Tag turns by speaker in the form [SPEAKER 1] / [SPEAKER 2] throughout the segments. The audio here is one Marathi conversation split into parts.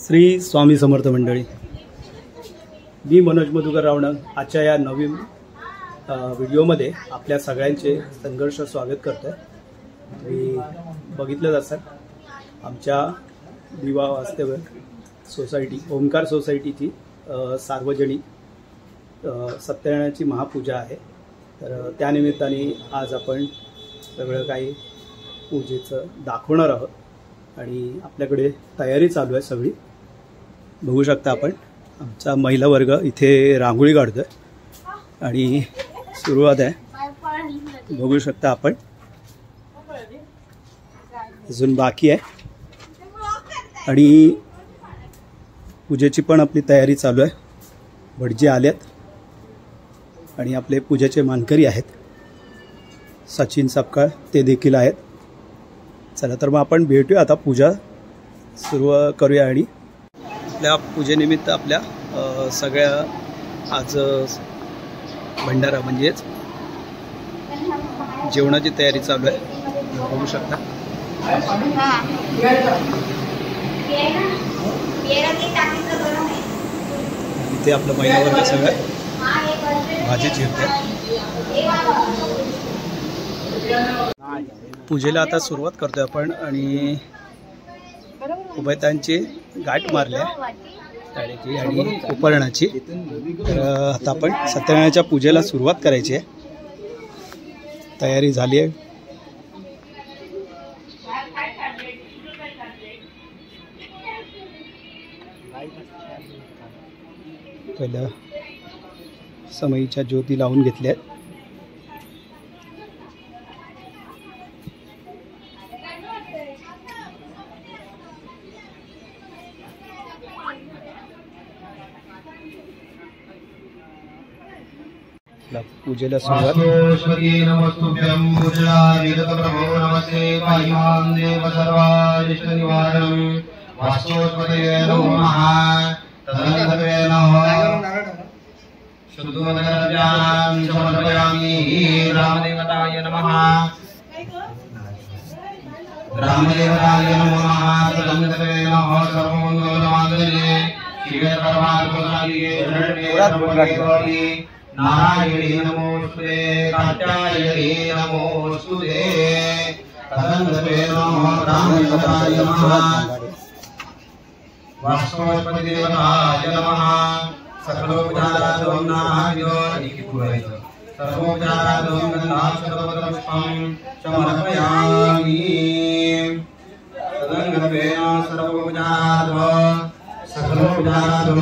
[SPEAKER 1] श्री स्वामी समर्थ मंडळी, मी मनोज मधुकर रावणं आजच्या या नवीन व्हिडिओमध्ये आपल्या सगळ्यांचे संघर्ष स्वागत करतो आहे। मी बघितलं असेल आमच्या दिवा वास्तव्य सोसायटी ओमकार सोसायटीची सार्वजनिक सत्यनारायणाची महापूजा आहे। तर त्यानिमित्ताने आज आपण सगळं काही पूजेचं दाखवणार आहोत आणि आपल्याकडे तयारी चालू आहे सगळी। बघू शकता आपण आमचा महिला वर्ग इथे रांगोळी काढतोय आणि सुरुवात आहे। बघू शकता आपण अजून बाकी आहे आणि पूजेची पण आपली तयारी चालू आहे। भटजी आल्यात आणि आपले पूजेचे मानकरी आहेत सचिन सपकाळ, ते देखील आहेत। चला तर मग आपण भेटूया, आता पूजा सुरू करूया। आणि आपल्या पूजेनिमित्त आपल्या सगळ्या आज भंडारा म्हणजेच जेवणाची तयारी चालू आहे, बघू शकता। इथे आपलं महिला वर्ग सगळं भाजी चिरते। पूजेला आता सुरुवात करतोय आपण आणि उभयतांची गाठ मारल्या टाळीची आणि उपरणाची। तर आता आपण सत्यनारायणाच्या पूजेला सुरुवात करायची आहे, तयारी झाली आहे। पहिलं समईच्या ज्योती लावून घेतल्या आहेत। पूजेला सुरुवात।
[SPEAKER 2] नमस्तुभ्यं पूजा विरतप्रभो नमस्ते पाहिमां देव सर्वारिष्ट निवारणं वास्तोस्पतये नमः तदनन्तरे नमः शुद्धोदकराभ्यां समर्पयामि रामदेवताय नमः रामदेवताय नमः तदनन्तरे नमः सर्वमङ्गलमाङ्गल्ये शिवे सर्वार्थसाधिके शरण्ये त्र्यम्बके नारायणी नमोस्तुते कात्यायनी नमोस्तुते तदनन्तरे नमः रामदेवताय नमः वास्तवपति देवताय नमः सकलोपचारार्थं सर्वोपचारार्थं गन्धाक्षरपुष्पं समर्पयामि तदनन्तरे सर्वोपचारार्थं सकलोपचारार्थं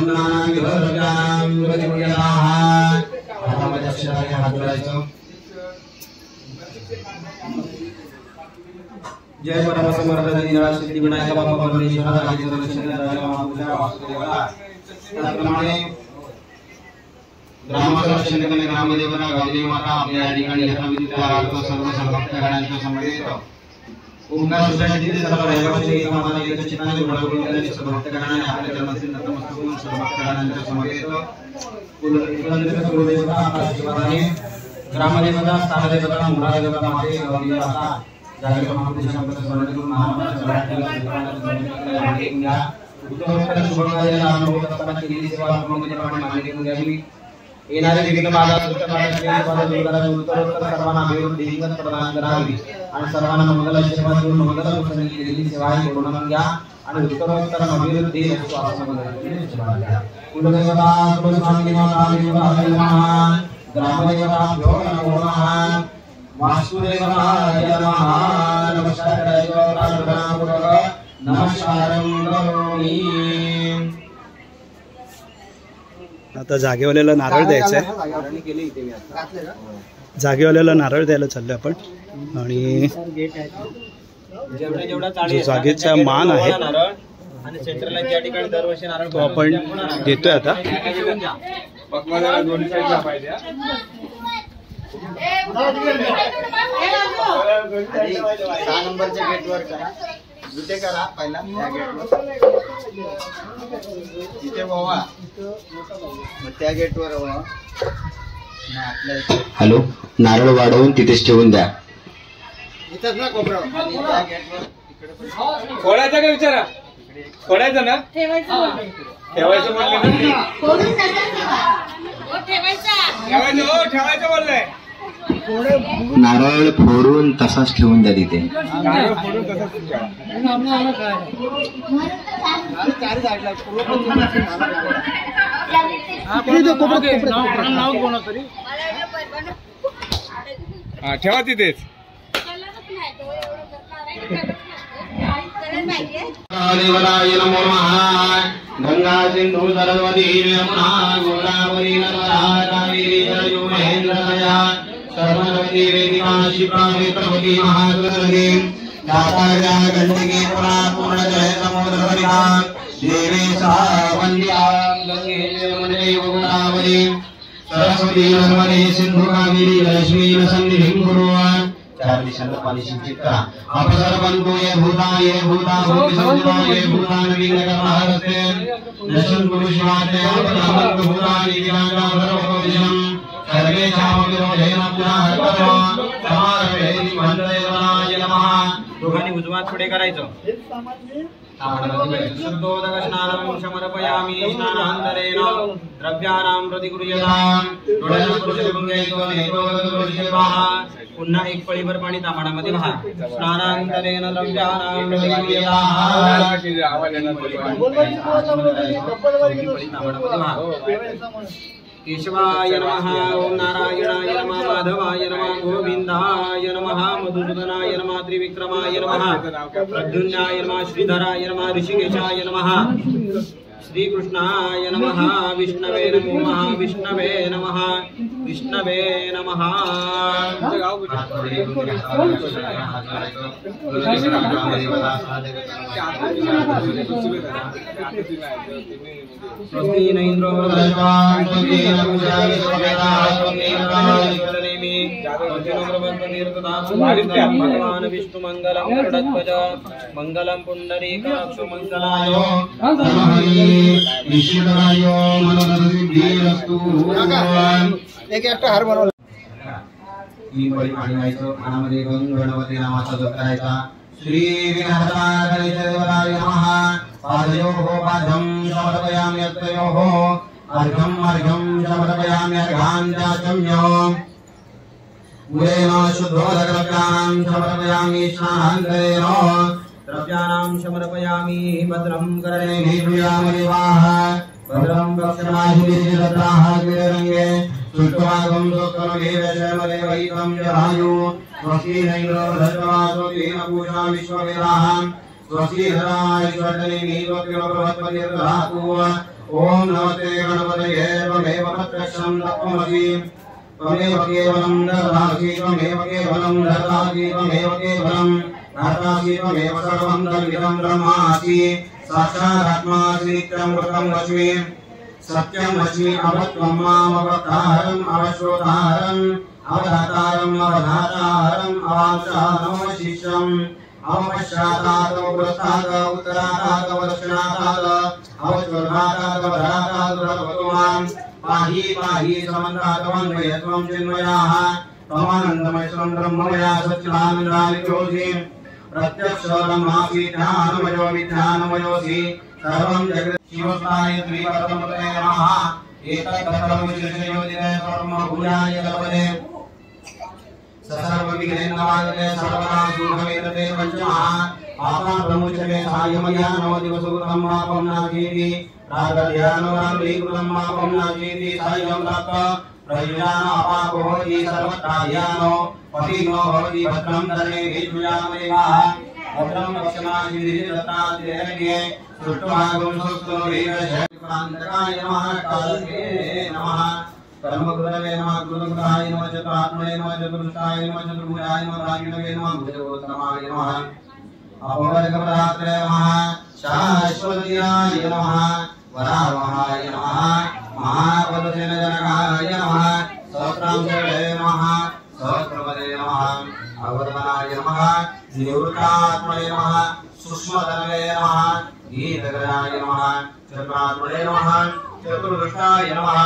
[SPEAKER 2] जय परमसमर्थ दीनानाथ सिद्धि विनायक बाबा परमेश्वर राजे दर्शनाय महापूजा वासुदेवाला। त्याप्रमाणे ग्रामदर्शन करणे ग्रामदेवता गावदेवी माता आपल्या या ठिकाणी यथाविधी सर्व भक्तगणांच्या समवेत ओंकार सोसायटीतील सर्व रहिवासी माता एक चित्ताने जोडून त्यांच्या सर्व भक्तगणांना आपल्या चरणातील नतमस्तक होऊन सर्व भक्तगणांच्या समवेत कुलदेवता कुलदेवता आपल्या आशीर्वादाने ग्रामदेवता स्थानदेवता मुलादेवता माते गावदेवी माता जागृत महापुरुष संपदा स्मरण करून उत्तरोत्तर शुभकार्याला अनुभव करताना केलेली सेवा पूर्णपणे मान्य करून घ्यावी। येणारे विघ्न बाधा उत्तरोत्तर सर्वांना अभिवृद्धी दिवंगत प्रदान करावी आणि सर्वांना मंगल आशीर्वाद देऊन मंगल पुरुषांनी केलेली सेवा ही पूर्ण घ्या आणि उत्तरोत्तर अभिवृद्धी कुलदेवता कुलस्वामी माता देवताय नमः ग्रामदेवताभ्यो नमो नमः वासुदेवाय नमः नमस्कार नमस्कारं करोमि।
[SPEAKER 1] आता जागेवाल्याला नारळ द्यायचा आहे. जागेवाल्याला नारळ द्यायला चाललोय आपण. आणि जो जागेचा मान आहे तो आपण देतोय आता.
[SPEAKER 2] इथे करा पहिला त्या गेटवर, इथे व्हावा मग त्या गेटवर व्हावा. हॅलो, नारळ वाढवून तिथेच ठेवून द्या. इथंच ना कोपरा त्या गेटवर.
[SPEAKER 3] फोडायचा का विचारा? फोडायचं ना? ठेवायचं बोललंय.
[SPEAKER 2] नारळ फोडून तसाच ठेवून द्या तिथे.
[SPEAKER 3] ठेवा तिथेच.
[SPEAKER 2] गंगा सिंधू सरस्वती यमुना गोदावरी नर्मदा कावेरी सरयू महेंद्रया सरस्वती वेदिका शिप्रा नेत्रवती महासरस्वती दातार्या गंडकी पुरा पूर्णजय समुद्रवरिता देवी सह वन्द्या गंगे यमुने गोदावरी सरस्वती नर्मदे सिंधू कावेरी लक्ष्मी सन्निधिं कुरु. चार दिशांना पाणी सिंचित करा. अपसर्पंतो ये भूता भूति संयुता ये भूतानि विघ्नकर्तारस्ते दर्शन गुरु शिवाते अपरामंत भूतानि विघ्नानां सर्वोपविशं सर्वे चामविरोधेन पुनः करो समारभेति मंत्रदेवनाय नमः. दोघांनी उजवा पुढे करायचं. शुद्धोदक स्नानं समर्पयामि स्नानान्तरेण द्रव्याणां प्रतिगृह्यताम्. पुन्हा एक पळीभर पाणी तांबडामध्ये वाहा. स्नानांतरेण द्रव्याणां केशवाय नमः. ओम नारायणाय नमः. माधवाय नमः. गोविंदाय नमः. मधुसूदनाय नमः. त्रिविक्रमाय नमः. प्रद्युम्नाय नमः. श्रीधराय नमः. ऋषिकेशाय नमः. श्रीकृष्णाय नमः. विष्णवे नमः. विष्णवे नमः. विष्णवे नमः. स्वस्ति न इंद्रो वृद्धश्वान् स्वस्ति न पूजा विश्ववेदाः स्वस्ति न कामनिकलनेमि स्वस्ति न प्रबन्धनिर्तदां भगवान् विष्णुमङ्गलं गरुडध्वज मङ्गलं पुण्डरीकाक्षो मङ्गलाय विश्वदाय मनोरसिद्धिरस्तु. एक एकटा हार बनवला. ही पळी पाणी व्हायचं. मनामध्ये गणपती नावाचा जप करायचा. श्री विघ्नहराय देवाय नमः. पादयोः पादं समर्पयामि अग्रयोः अर्घ्यं समर्पयामि अर्घाञ्चाचम्यो. उदेन शुद्धोदकद्रव्याणां समर्पयामि स्नानान्तरेण द्रव्याणां समर्पयामि. भद्रं कर्णेभिः शृणुयामि देवाः. भद्रं वक्त्रमाहिभिर्दत्ताः गिररङ्गे सुष्ठुभागं सुकृतमेवैकं जरायु. स्वस्ति न इंद्रो वृद्धश्वान् स्वस्ति न पूषा विश्ववेदाः स्वस्ति धराईश्वरनेमि स्वस्तिर्बृहस्पतिर्दधातु. ओम नमस्ते गणपतये. त्वमेव प्रत्यक्षं तत्त्वमसि. त्वमेव केवलं ददासि. त्वमेव केवलं ददासि. त्वमेव केवलं दातासि. त्वमेव सर्वं तद्विदं ब्रह्मासि. साक्षादात्मासि नित्यं वृतं वच्मि. सत्यं वच्मि. अवत्वं माम् अवक्तारम् अवश्रोतारम् अवधातारम् अवधातारम् अवांशानमशिष्यम् अवपश्चातात् अवपुरस्तात् उत्तरातात् अवदक्षिणातात् अवचोर्भातात् अवधरातात् भगवतुमाम्. पाहि पाहि समन्तात्मन्वय त्वं चिन्मयाः. त्वमनन्तमयं ब्रह्ममया सच्चिदानन्दादिकोऽसि. प्रत्यक्ष ब्रह्मासि. ध्यानमयो विध्यानमयोऽसि. सर्वं जगत् शिवस्ताय त्रिपदमूर्तये नमः. एतत्कथं विशेषयोजिने सर्वभूयाय कल्पते सर्वविघ्ननाशने सर्वनाशूभवेदते पंचमः. पापं प्रमुच्यते सायमयानो दिवसोत्तमं पापं नाशेति. रागध्यानो रात्रिकृतं पापं नाशेति. सायं प्राप्त प्रयुजान अपापो भवति. सर्वत्रायानो पतिनो भवति. भद्रं कर्णेभिः शृणुयाम देवाः. भद्रं वक्ष्यमाभिर्दत्तात् सुष्ठुभागं सुष्ठुभिर्दधातु. कांतकाय नमः कालके नमः कर्मकृतवे नमः गुरुकृताय नमः चतुरात्मने नमः चतुर्दृष्टाय नमः चतुर्भुजाय नमः प्राज्ञवे नमः भुजगोत्तमाय नमः अपवर्गपदात्रे नमः शाश्वतीयाय नमः वरावहाय नमः महापदसेनजनकाय नमः सहस्रांशवे नमः सहस्रपदे नमः भगवद्वनाय नमः निवृत्तात्मने नमः सूक्ष्मतनवे नमः गीतगणाय नमः चतुरात्मने नमः चतुर्दृष्टाय नमः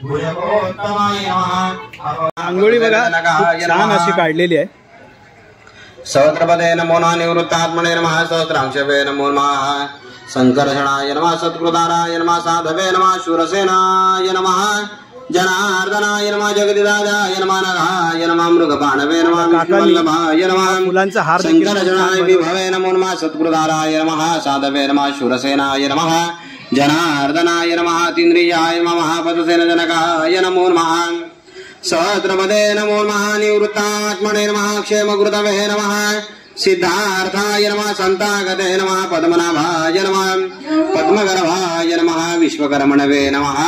[SPEAKER 2] भुजगोत्तमाय नमः
[SPEAKER 1] आंघोळी बघा छान अशी काढलेली आहे.
[SPEAKER 2] सहस्रपदे नमो नमः निवृत्तात्मने नमः सहस्रांशवे नमो नमः संकर्षणाय नमः सत्कृताराय नमः साधवे नमः शूरसेनाय नमः जनार्दनाय नमः जगदिदाय नमः नगाय नमः मृगपाणवे नमः विष्णुवल्लभाय नमः
[SPEAKER 1] मुलांचा हार
[SPEAKER 2] संकर्षणाय विभवे नमो नमः सत्कृताराय नमः साधवे नमः शूरसेनाय नमः जनार्दनाय नमः तीन्द्रियाय नमः महापदसेनजनकाय नमो नमः सहस्रपदे नमो नमः निवृत्तात्मने नमः क्षेमकृतवे नमः सिद्धार्थाय नमः संतागते नमः पद्मनाभाय नमः पद्मगर्भाय नमः विश्वकर्मणवे नमः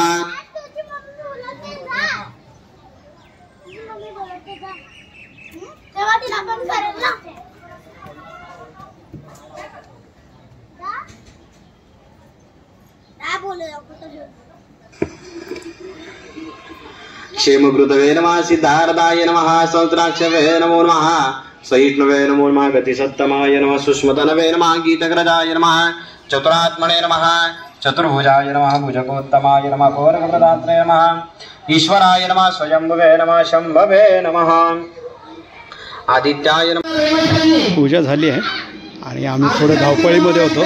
[SPEAKER 2] क्षेमकृतवे नमः सिद्धार्थाय नमः सहस्राक्षवे नमो नमः सहिष्णुवे नमो नमः गतिसत्तमाय नमः सुष्मतनवे नमः गीतग्रजाय नमः चतुरात्मने नमः चतुर्भुजाय नमः भुजगोत्तमाय नमः पौर्णप्रदात्रे नमः ईश्वराय नमः स्वयंभवे नमः शंभवे नमः आदित्याय नमः.
[SPEAKER 1] पूजा झाली आहे आणि आम्ही थोडं धावपळीमध्ये होतो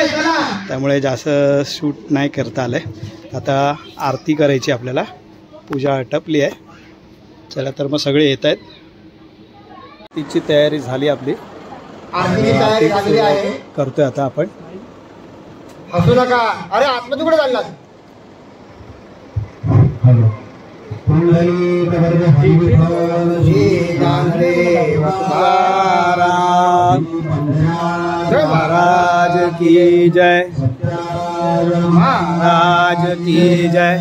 [SPEAKER 1] त्यामुळे जास्त शूट नाही करता आलं. आता आरती करायची आपल्याला. पूजा आटपली आहे. चला तर मग सगळे येत आहेत. तिची तयारी झाली आपली. करतोय आता आपण.
[SPEAKER 4] हसू नका. अरे आतमध्ये कुठे चाललात?
[SPEAKER 1] महाराज की जय. महाराज की जय.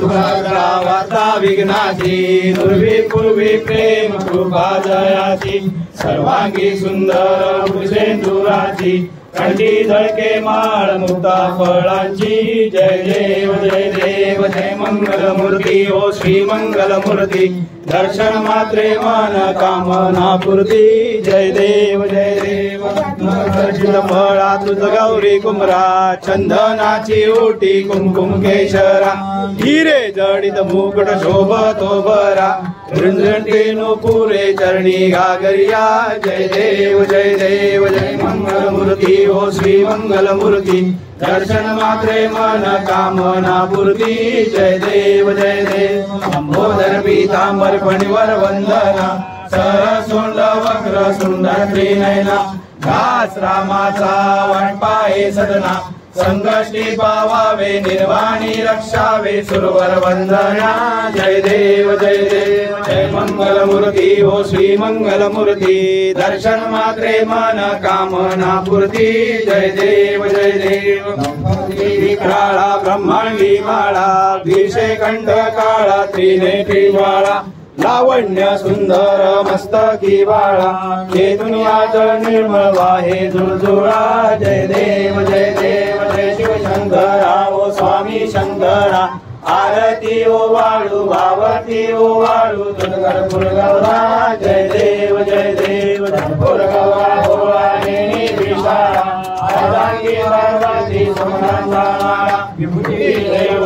[SPEAKER 1] वार्ता विघ्नाची दुर्वी पूर्वी प्रेम कृपा जयाची सर्वांगी सुंदर भुजेंदुराची कंठी धडके माळ मुक्ता फळांची. जय देव जय देव जय मंगल मूर्ती ओ श्री मंगल मूर्ती दर्शन मात्रे मन कामना पूर्ती. जय देव जय देव. दर्शित फळा तुझ गौरी कुमरा चंदनाची ओटी कुमकुम केशरा हिरे जडित मुकुट शोभतो बरा झुंझुंटेनु पुरे चरणी घागरिया. जय देव जय देव जय मंगल मूर्ती ओ श्री मंगल मूर्ती दर्शन मात्रे मन कामना पूर्ती. जय देव जय देव. अंबोधर पीतांबर फणीवर वंदना सरसोंड वक्र सुंदर त्रिनयना दास रामाचा वाटपाये सदना संकष्टी पावावे निर्वाणी रक्षावे सुरवर वंदना. जय देव जय देव जय मंगल मूर्ती ओ श्री मंगल मूर्ती दर्शन मात्रे मन कामना पूर्ती. जय देव जय देव. काळा ब्रह्मांडी माळा विषय कंठ काळा त्रिनेत्री ज्वाळा लावण्य सुंदर मस्तकी बाळा हे दुनियाच निर्मळ वाहे जुळजुळा. जय देव जय देव जय शिवशंकरा ओ स्वामी शंकरा आरती ओ वाळू भावती ओ वाळू तुझकर पुरगौरा. जय देव जय देव पुरगौरा भोळा नेणी विशाळा अर्धांगी पार्वती समनांचा विभूती देव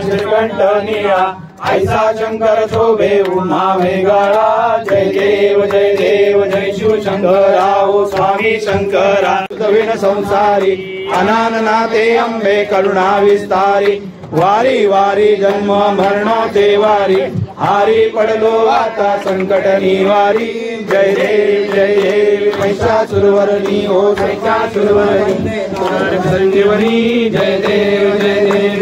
[SPEAKER 1] श्रीकंठ निळा ऐसा शंकर शोभे उमा वेगाळा. जय देव जय देव जय शिवशंकरा ओ स्वामी शंकरा विन संसारी अनाननाथे अंबे करुणा विस्तारी वारी वारी जन्म मरणाचे वारी हारी पडलो आता संकट निवारी. जय देव जय देव महिषासुरवरनी ओ महिषासुरवरनी संजीवनी. जय देव जय देव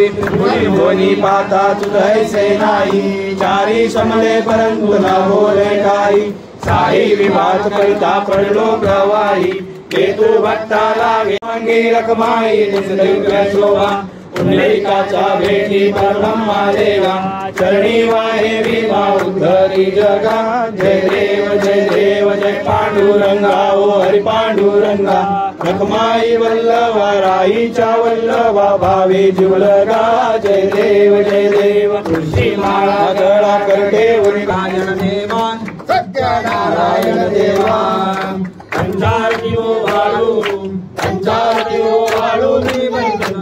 [SPEAKER 1] भुवनी पाता तुझैसे नाही चारी समले परंतु न बोले काही साई विवाद करिता पडलो प्रवाही
[SPEAKER 3] केतू भक्ता लागे मांगे रखमाई दिव्य शोभा पुंडलिकाच्या भेटी परब्रह्मा देवा चरणी वाहे भीमा उद्धरी जगा जय देव जय पांडुरंगा ओ हरी पांडुरंगा रखमाई वल्लभा राईच्या वल्लभा भावे जीवलगा जय देव तुळशी माळा गळा करते नारायण देवा सत्यनारायण देवा पंचारती ओ वाळू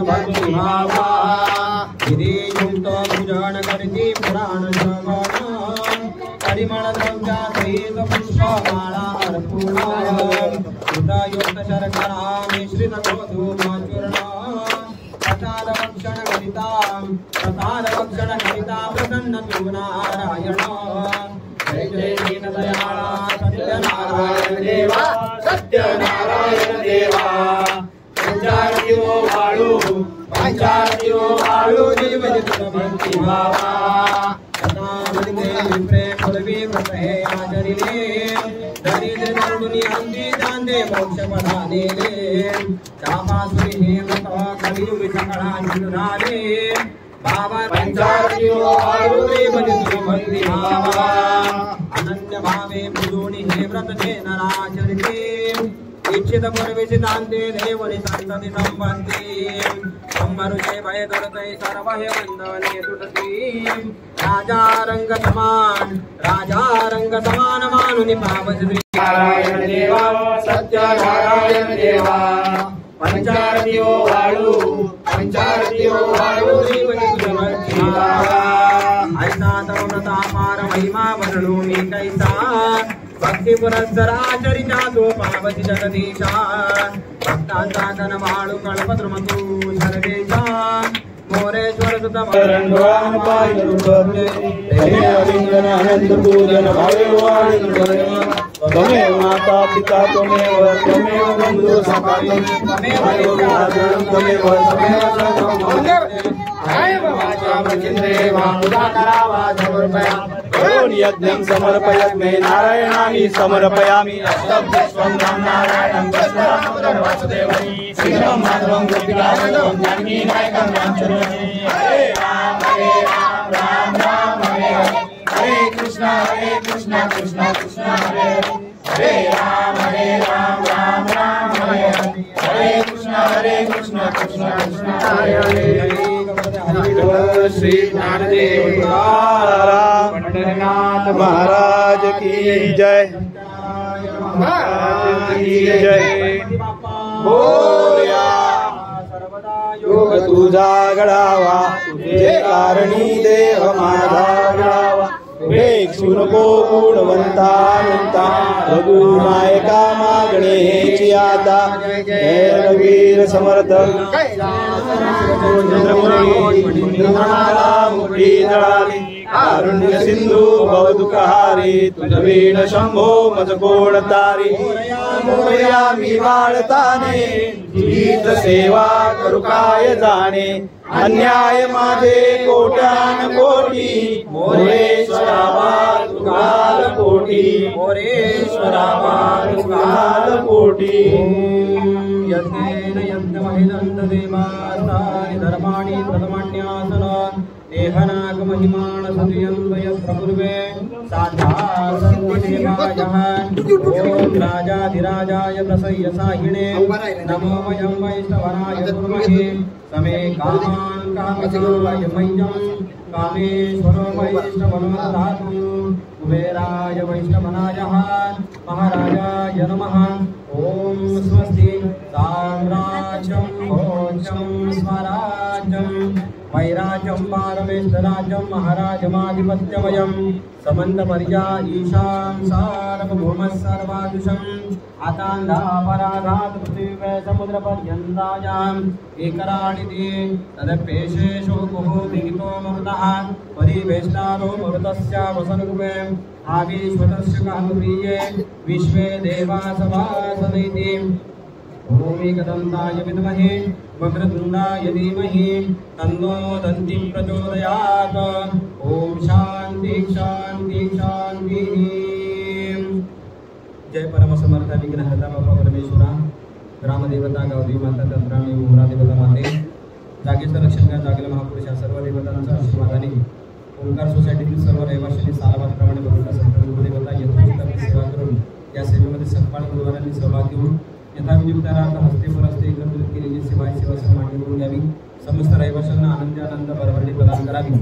[SPEAKER 3] भक्ती भावा विधी युक्त पूजन करती पुराण श्रवण परिमळ द्रव्या सहित पुष्पमाळा अर्पण युक्त शर्करा मिश्रित गोधूमचूर्ण प्रसाद भक्षण करिता प्रसन्न तु नारायण जय जय दीनदयाळा सत्यनारायण देवा पंचारती ओ वाळू जीव भक्ती भावा प्रेम पदवी व्रत हे आचरिले दरिद्र नंदुनी अंती चांदे मोक्ष पदानेले चापासुरी हे व्रत कलियुग सकळा जिनुराले बाबा पंचारती ओ वाळू जीव भक्ती भावा अनन्य भावे बुजुनी हे व्रत जे नराचरिते इच्छित पूर्विचितांते देवनि संतति संबंधी संबरुचे भय दुर्गय सर्व हे वंदने तुटती राजा रंग समान मानुनि पावस नारायण देवा सत्यनारायण देवा पंचारती ओ वाळू जीवनि तुझी ऐसा तरुणता पार महिमा वर्णू मी कैसा भक्ती पुरस्सराचरिता तो पावती जगदीशा भक्तांचा गण वाळू कल्पद्रुमतू सर्वेशा मोरेश्वर सुत मरणवान पाय प्रेमे अलिंगन आनंद पूजन भावे वाणी त्वमेव माता पिता त्वमेव बंधु सखा त्वमेव यज्ञं समर्पयामि नारायणानि समर्पयामि अष्टभुजं नारायणं कृष्णं वासुदेवं श्रीराम माधवं गोपिकावल्लभं जानकी नायकं रामचन्द्रं हरे राम राम राम हरे हरे कृष्ण कृष्ण कृष्ण हरे हरे राम राम राम हरे हरे कृष्ण कृष्ण हरे हरे श्री ज्ञानदेव तुकाराम पंढरीनाथ
[SPEAKER 1] महाराज की जय महाराज की जय बोल्या योग तुझा घडावा तुझे कारणी देह माझा घडावा वेक्षू नको गुणवंता रघुनायका मागणे हेची आता जय रघुवीर समर्थ मुठी जळाली कारुण्य सिंधू भवदुःखहारी तुझवीण शंभो मज कोण तारी मोरया मी बाळताने गीत सेवा करू काय जाणे अन्याय माझे कोट्यान कोटी मोरेश्वरावा तुकाल कोटी मोरेश्वरावा तुकाल कोटी यज्ञेन यज्ञमहिदन्त देवास्तानि धर्माणि प्रथमान्यासन देहनाग महिमाण सत्रियं यत्र पूर्वे साक्षात् सन्ति देवायः ओम राजाधिराजाय प्रसय्यसाहिणे नमो वयं वैष्णवराय कुर्महे समे कामान् कामकाय मह्यं कामेश्वरो वैष्णवनो ददातु कुबेराय वैष्णवनायः महाराजाय नमः ओम स्वस्ति साम्राज्यं भोज्यं स्वराज्यं वैराज्यं पारमेश्वराज्यं महाराजमाधिपत्यमयं समन्तपर्या ईशां सार्वभौमः सर्वादुषं आतान्दापराधात् पृथिव्यै समुद्रपर्यन्तायाम् एकराणिति तदप्येषेषु कुहूतिहितो मरुतः परिवेष्टारो मरुतस्य वसनकुपे आविश्वतस्य कामप्रिये विश्वे देवा सभासदैति भूमिकदन्ताय विद्महे वक्रतुण्डाय धीमहि तन्नो दन्तिं प्रचोदयात् ओम शांति शांति शांति। जय परमसमर्थ विघ्नहर्ता बाबा परमेश्वरा।
[SPEAKER 3] ग्रामदेवता गावदेवी माता तंत्राणी मोहरा देवता माते जागेचं रक्षण घ्या जागेला महापुरुषा सर्व देवतांच्या आशीर्वादाने ओंकार सोसायटीतील सर्व रहिवाशांनी सालाबादप्रमाणे भगवंता संत देवता यथोचित सेवा करून या सेवेमध्ये सत्पाल गुरुवारांनी सहभाग घेऊन यथावियुक्तार्थ हस्ते परहस्ते एकत्रित केलेली सेवा मांडणी करून घ्यावी. समस्त रहिवाशांना आनंद भरभराटी प्रदान करावी.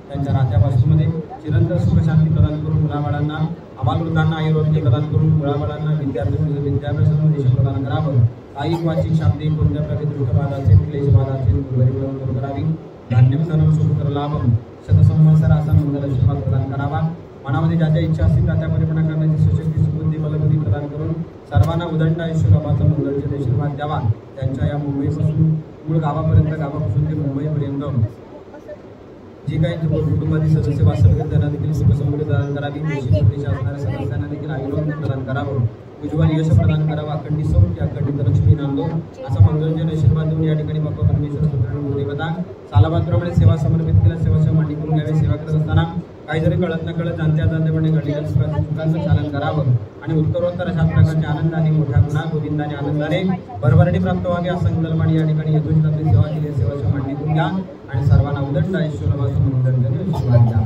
[SPEAKER 3] त्यांच्या राहत्या वास्तूमध्ये चिरंतन सुखशांती प्रदान करून मुलाबाळांना अबालवृद्धांना आयुर्वेद प्रदान करून मुलाबाळांना विद्याभ्यासामध्ये यश प्रदान करावं. कायिक वाचिक शाब्दिक कोणत्या प्रकारे दृष्टबाध असेल क्लेश बाधा असेल दूर करावी. धान्य सर्व सुखकर लाभम शतसंवत्सर असा मंगल आशीर्वाद प्रदान करावा. मनामध्ये ज्या ज्या इच्छा असतील त्या परिपूर्ण करण्याची सुशक्ती सुबुद्धी बलबुद्धी प्रदान करून सर्वांना उदंड आयुष्य लाभाचा मंगलचे आशीर्वाद द्यावा. त्यांच्या या मुंबईपासून मूळ गावापर्यंत गावापासून ते मुंबईपर्यंत जे काही कुटुंबातील सदस्य वास्तविक त्यांना देखील सुखसमृद्धी प्रदान करावी. देशी असणाऱ्या सदस्यांना देखील आयुर्वेद प्रदान करावं. उज्ज्वल यश प्रदान करावं. अखंडित सौख्य अखंडित लक्ष्मी नांदो असा मंगलजन आशीर्वाद देऊन या ठिकाणी बाप्पा परमेश्वर सुत्राणी देवता सालाबादप्रमाणे सेवा समर्पित केल्या. सेवा मांडणी करून घ्यावी. सेवा करत असताना काही जरी कळत न कळत जाणत्या जाणतेपणे घडलेल्या चुकांचं चालन करावं आणि उत्तरोत्तर अशा प्रकारच्या आनंदाने मोठ्या गुणा गोविंदाने आनंदाने भरभराटी प्राप्त व्हावी असा संकल्पाने या ठिकाणी यथोचित आपली सेवा केली. सेवाची मांडणी करून घ्या आणि सर्वांना उदंड आयुष्य लाभाचं मंगलजन आशीर्वाद द्या.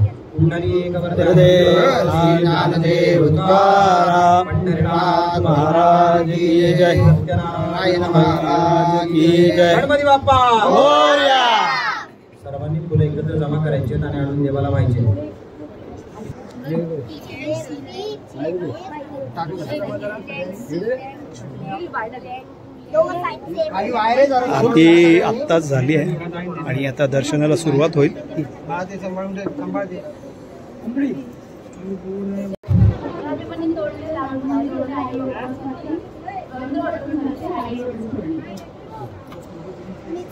[SPEAKER 1] महाराज की जय.
[SPEAKER 3] गणपती बाप्पा
[SPEAKER 1] मोरया.
[SPEAKER 3] सर्वांनी फुलं एकत्र जमा करायचे आणि आणून देवाला व्हायचे.
[SPEAKER 1] आरती आत्ताच झाली आहे आणि आता दर्शनाला सुरुवात होईल.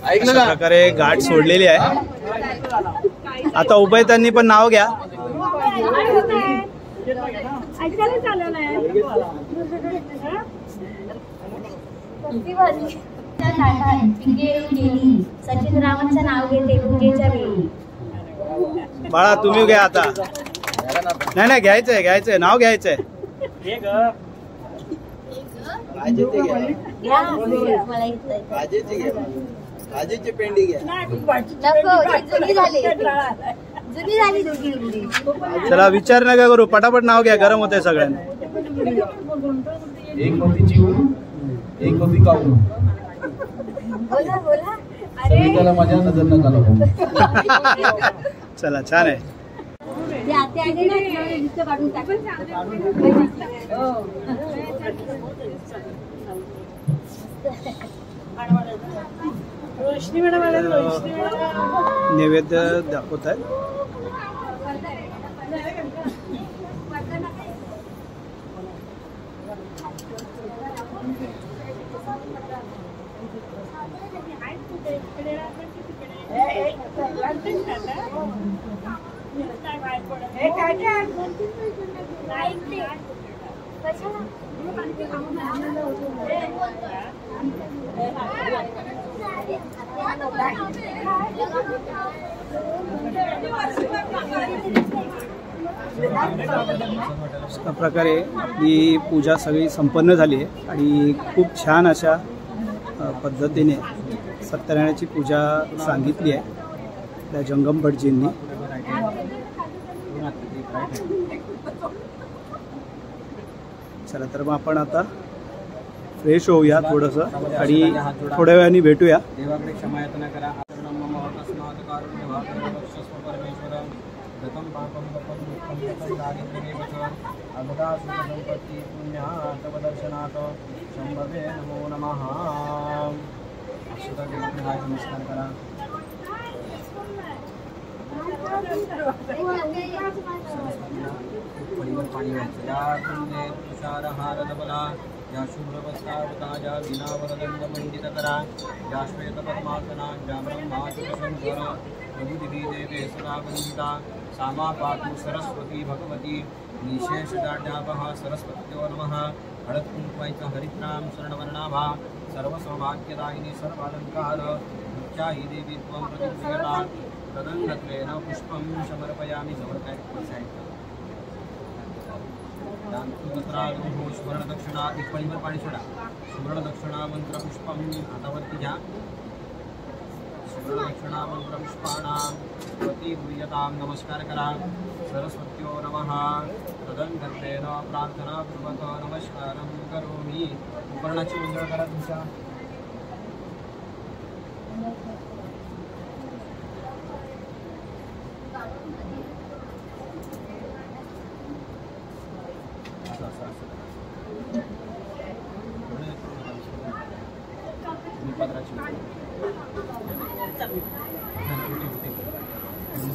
[SPEAKER 1] अशा प्रकारे गाठ सोडलेली आहे. आता उभयतांनी पण नाव घ्या.
[SPEAKER 5] सचिन रावांचं नाव घेते पूजेच्या वेळी.
[SPEAKER 1] बाळा तुम्ही घ्या आता. नाही घ्यायचंय नाव घ्यायचंय.
[SPEAKER 5] आजीची पेंडी घ्या. जुनी झाली.
[SPEAKER 1] चला विचार नका करू पटापट नाव घ्या. गरम होतंय सगळ्यांना.
[SPEAKER 3] एक होती चिऊ एक होती काऊ. सगळीकडे माझ्या नजर नका लागू.
[SPEAKER 1] चला छान आहे. नैवेद्य दाखवत आहे. अशा प्रकारे आपली पूजा सगळी संपन्न झाली आहे आणि खूप छान अशा पद्धतीने सत्यनारायणाची पूजा सांगितली आहे त्या जंगम भटजींनी. चला तर मग आपण आता फ्रेश होऊया थोडंसं आणि थोड्या वेळाने भेटूया.
[SPEAKER 3] देवाकडे क्षमायाचना करा. शंभवे नमो नमः. नमस्कार करा. पाणी व्हायचं. या कुंडे तुषारहार डबला या शुभ्रवस्त्रावता ज्या विनावरदंड मंडित करा. या श्वेत पद्मासना ज्या ब्रह्माशंकर प्रभुदिवी देवे सदा वंदिता. सामा पातु सरस्वती भगवती निशेष दाढ्यापहा सरस्वत्यो नमः. हळद कुंकवायचा हरिद्राम शरणवर्णाभा सर्वसौभाग्यदायिनी सर्वालंकार मुख्याही देवी त्वं प्रतिगृह्यता. तदंगत्वेन पुष्पं समर्पयामि. जवळ काय सुभद्रागृहो सुवर्ण दक्षिणा एक पळीवर पाणी सोडा. सुवर्ण दक्षिणा मंत्र पुष्पम हातावरती घ्या. सुवर्ण दक्षिणा मंत्र पुष्पाणां वती गृह्यतां नमस्कार करा. सरस्वत्यो नमः. तदंतर्तेन प्रार्थना पूर्वक नमस्कारं करोमि. उपकरणाची मंजळ करा तुमच्या.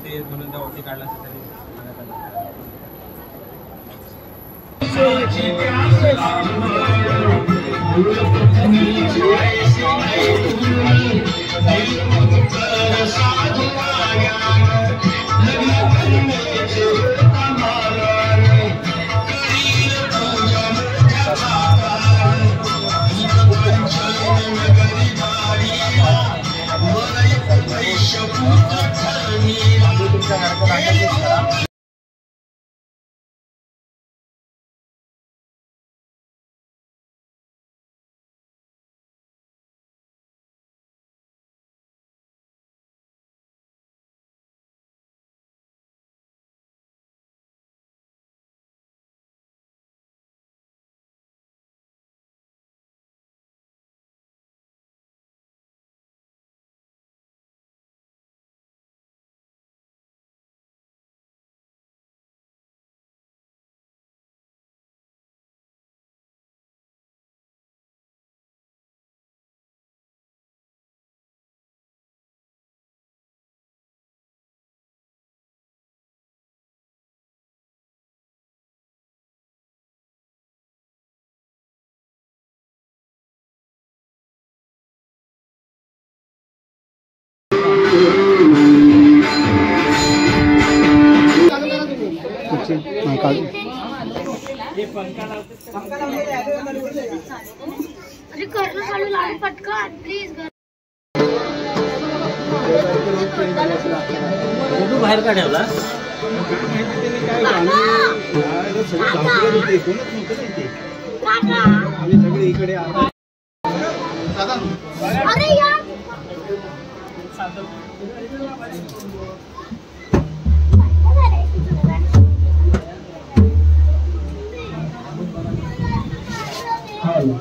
[SPEAKER 3] ते म्हणून त्यावरती काढला असेल तरी
[SPEAKER 5] अरे करणं चालू लावून पटकन प्लीज.
[SPEAKER 3] बाहेर का ठेवला.
[SPEAKER 1] सगळे इकडे
[SPEAKER 5] अरे यार
[SPEAKER 3] हालो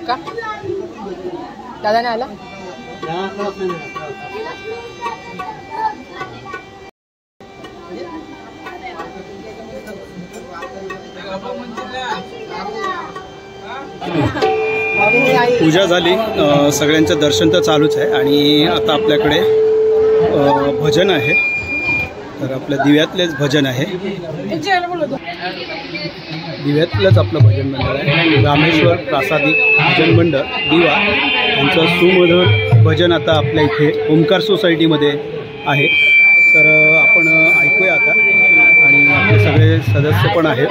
[SPEAKER 6] का दादा नाही आला.
[SPEAKER 1] पूजा झाली. सगळ्यांचं दर्शन तर चालूच आहे आणि आता आपल्याकडे भजन आहे. तर आपल्या दिव्यातलेच भजन आहे. दिव्यातलंच आपलं भजन मंडळ आहे. रामेश्वर प्रासादिक भजन मंडळ दिवा यांचं सुमधुर भजन आता आपल्या इथे ओंकार सोसायटीमध्ये आहे. तर आपण ऐकूया आता आणि आपले सगळे सदस्य पण आहेत.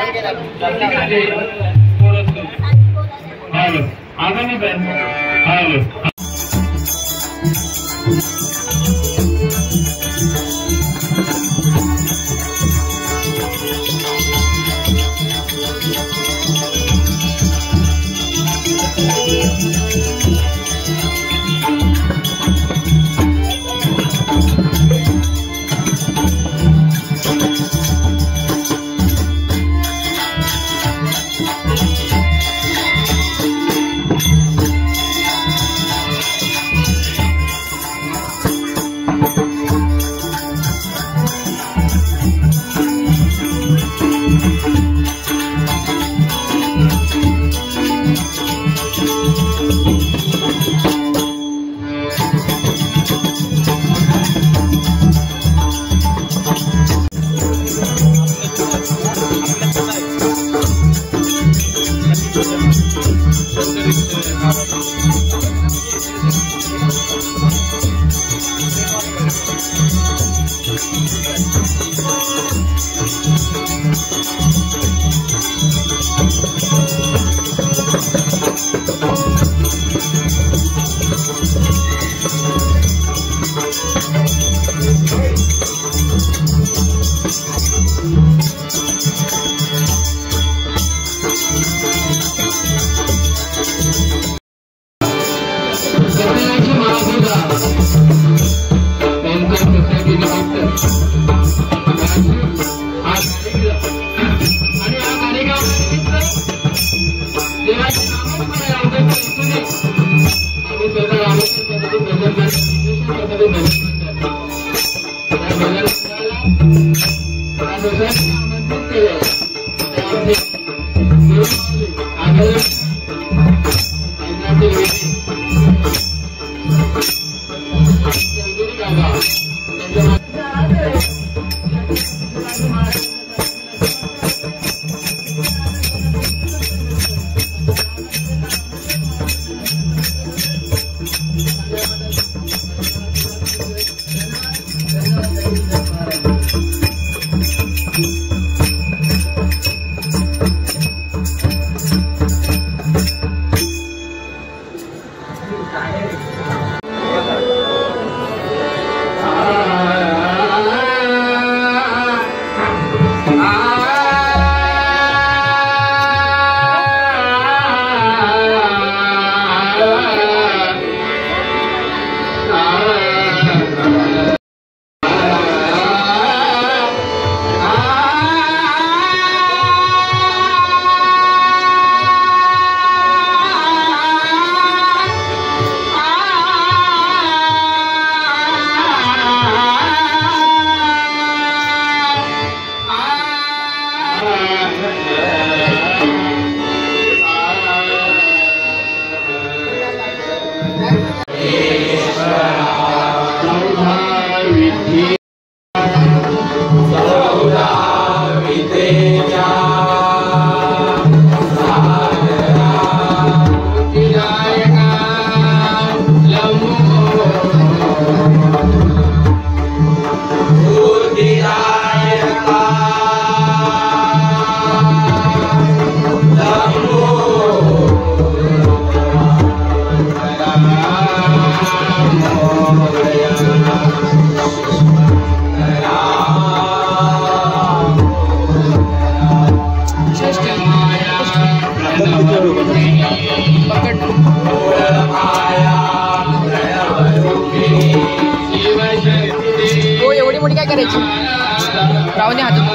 [SPEAKER 6] राहून हातात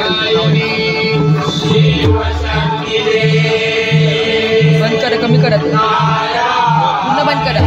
[SPEAKER 6] बंद करा, कमी करा, पूर्ण बंद करा.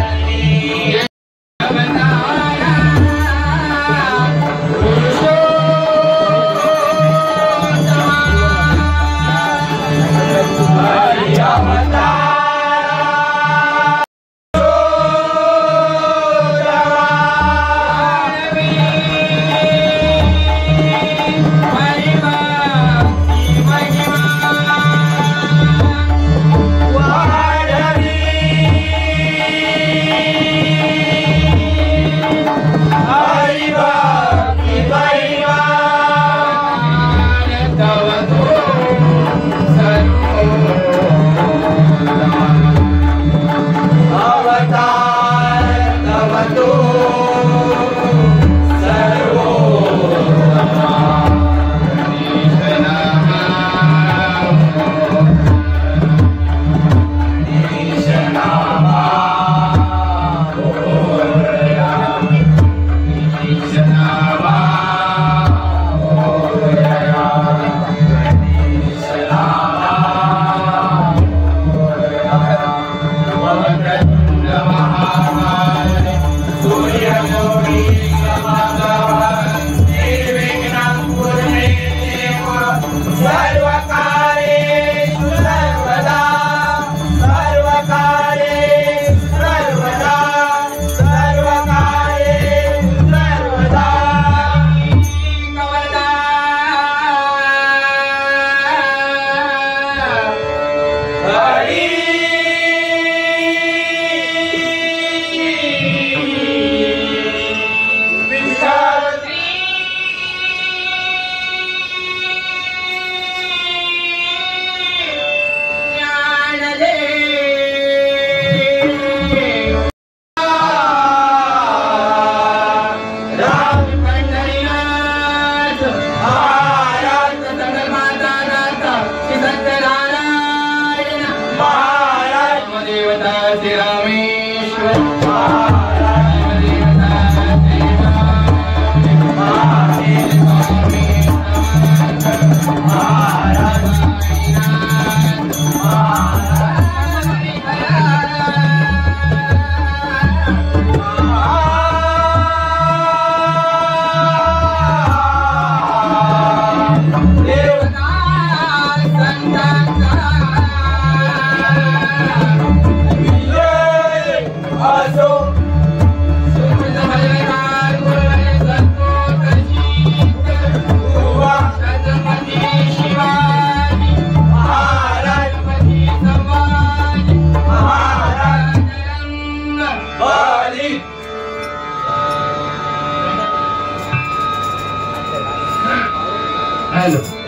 [SPEAKER 3] वाढवी हॅलो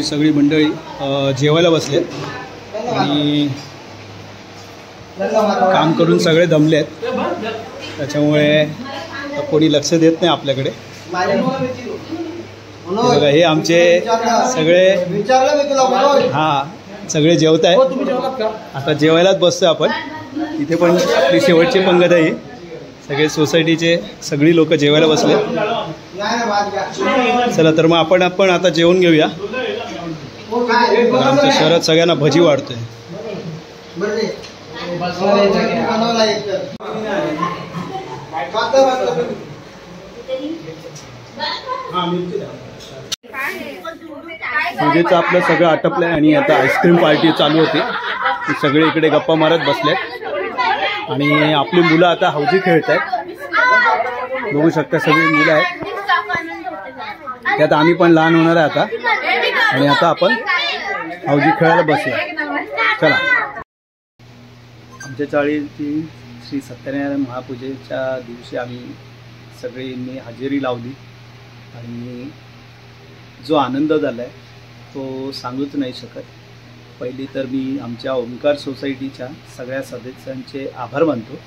[SPEAKER 1] आमची सगळी मंडळी जेवायला बसलेत आणि काम करून सगळे दमले आहेत, त्याच्यामुळे कोणी लक्ष देत नाही आपल्याकडे. बघा हे आमचे सगळे हां सगळे जेवत आहेत. आता जेवायलाच बसतोय आपण. इथे पण आपली शेवटची पंगत आहे. सगळे सोसायटीचे सगळी लोक जेवायला बसले. चला तर मग आपण आता जेवून घेऊया. आमच्या शहरात सगळ्यांना भजी वाढतोय. पूजेचं आपलं सगळं आटपलं आहे आणि आता आईस्क्रीम पार्टी चालू होती. सगळे इकडे गप्पा मारत बसलेत आणि आपली मुलं आता हौजी खेळत आहेत. बघू शकता सगळी मुलं आहेत. त्यात आम्ही पण लहान होणार आहे आता. आणि आता आपण हौजी खेळायला बसूया. चला. आमच्या चाळीची श्री सत्यनारायण महापूजेच्या दिवशी आम्ही सगळ्यांनी हजेरी लावली आणि जो आनंद झाला आहे तो सांगूच नाही शकत. पहिली तर मी आमच्या ओंकार सोसायटीच्या सगळ्या सदस्यांचे आभार मानतो.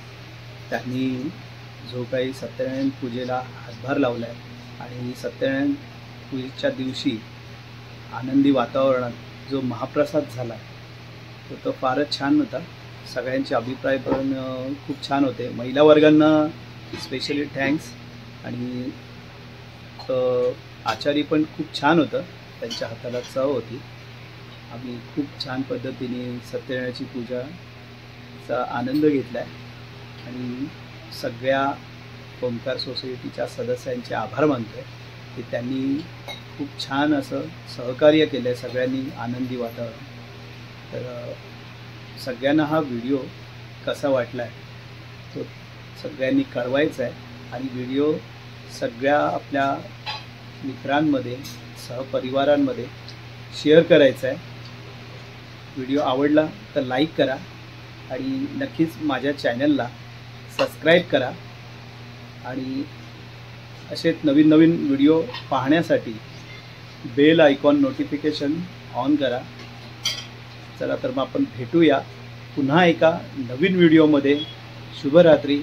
[SPEAKER 1] त्यांनी जो काही सत्यनारायण पूजेला हातभार लावला आहे आणि सत्यनारायण पूजेच्या दिवशी आनंदी वातावरणात जो महाप्रसाद झाला तो फारच छान होता. सगळ्यांचे अभिप्राय पण खूप छान होते. महिला वर्गांना स्पेशली थँक्स आणि आचारी पण खूप छान होतं. त्यांच्या हाताला चव होती. आम्ही खूप छान पद्धतीने सत्यनारायणाची पूजाचा आनंद घेतला आहे आणि सगळ्या ओंकार सोसायटीच्या सदस्यांचे आभार मानतो आहे की त्यांनी खूप छान असं सहकार्य केलं आहे. सगळ्यांनी आनंदी वातावरण. तर सगळ्यांना हा व्हिडिओ कसा वाटला आहे तो सगळ्यांनी कळवायचा आहे आणि व्हिडिओ सगळ्या आपल्या मित्रांमध्ये सहपरिवारांमध्ये शेअर करायचा आहे. व्हिडिओ आवडला तर लाईक करा आणि नक्कीच माझ्या चॅनलला सबस्क्राईब करा आणि असेच नवीन नवीन व्हिडिओ पाहण्यासाठी बेल आयकॉन नोटिफिकेशन ऑन करा. चला तर मग आपण भेटूया पुन्हा एका नवीन व्हिडिओमध्ये. शुभरात्री.